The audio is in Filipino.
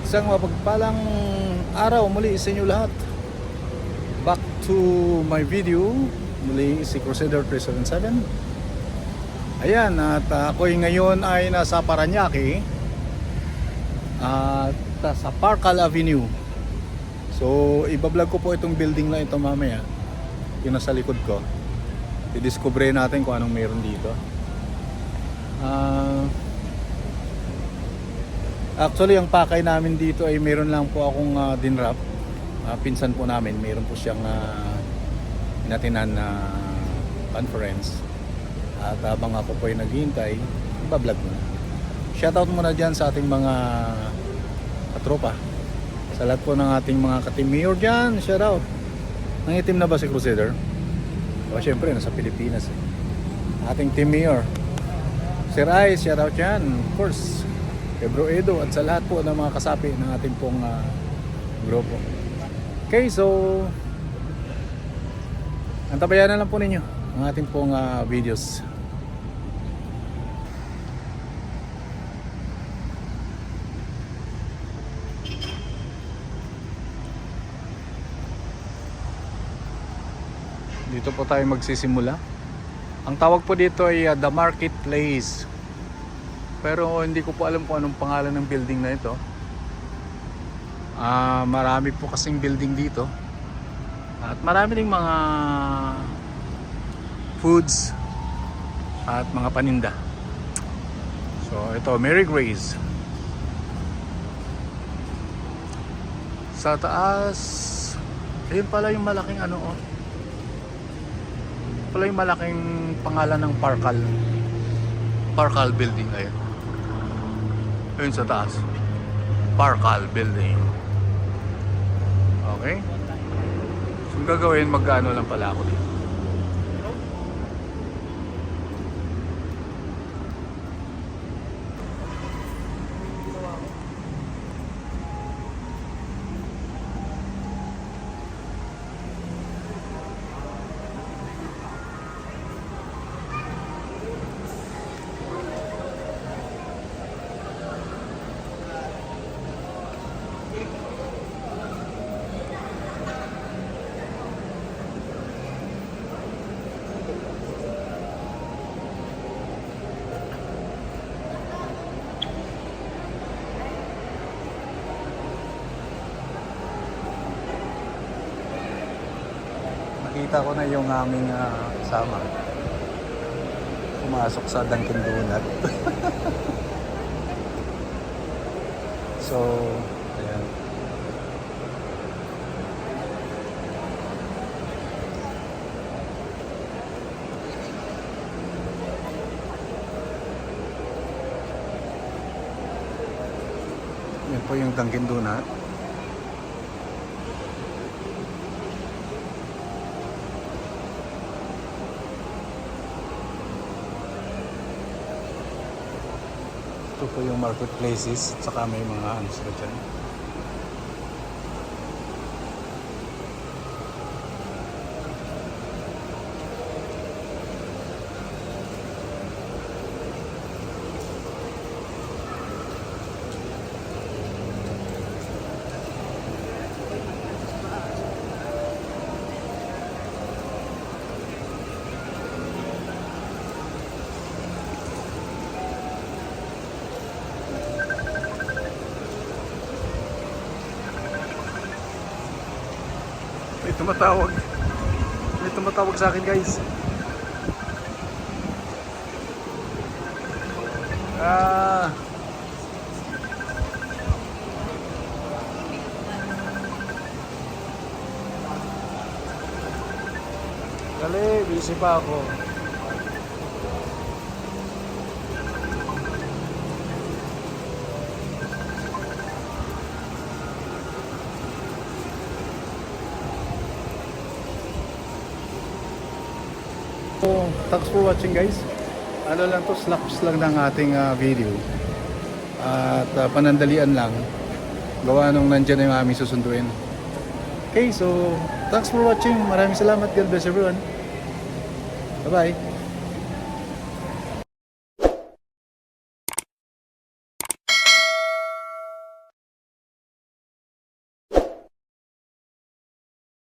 Isang mapagpalang araw muli sa inyo lahat. Back to my video. Muli si Crusader 377. Ayan, at ako'y ngayon ay nasa Parañaque at sa Parcal Avenue. So ibablog ko po itong building na ito mamaya, yung nasa likod ko. I-discover natin kung anong meron dito. Actually, ang pakay namin dito ay meron lang po akong dinrap. Pinsan po namin, meron po siyang inatinan na conference. At habang ako po ay naghihintay, ibablog mo na. Shoutout muna dyan sa ating mga katropa. Sa lahat po ng ating mga ka-team mayor dyan, shoutout. Nangitim na ba si Crusader? O syempre, nasa Pilipinas eh. Ating team mayor Sir Ice, shoutout dyan. Of course, kay Bro Edo at sa lahat po ng mga kasapi ng ating pong grupo. Okay, so antabayan na lang po ninyo ang ating pong videos. Dito po tayo magsisimula. Ang tawag po dito ay The Marketplace. Pero hindi ko po alam kung anong pangalan ng building na ito. Marami po kasing building dito. At marami ding mga foods at mga paninda. So ito, Mary Grace. Sa taas, ayun pala yung malaking ano oh. Pala yung malaking pangalan ng Parcal building ayun. Ayun sa taas, Parcal building. Okay, so gagawin, mag-ano lang pala ako dito. Nakita ko na yung aming kasama pumasok sa Dunkin Donut. So ayan, yan po yung Dunkin Donut. Ito po yung marketplaces at saka may mga ano sila dyan. May tumatawag sa akin, guys. Dali, busy pa ako. So, thanks for watching, guys. Ano lang to, snaps lang ng ating video. At panandalian lang. Gawa nung nandyan na yung aming susunduin. Okay, so thanks for watching. Maraming salamat. God bless everyone. Bye-bye.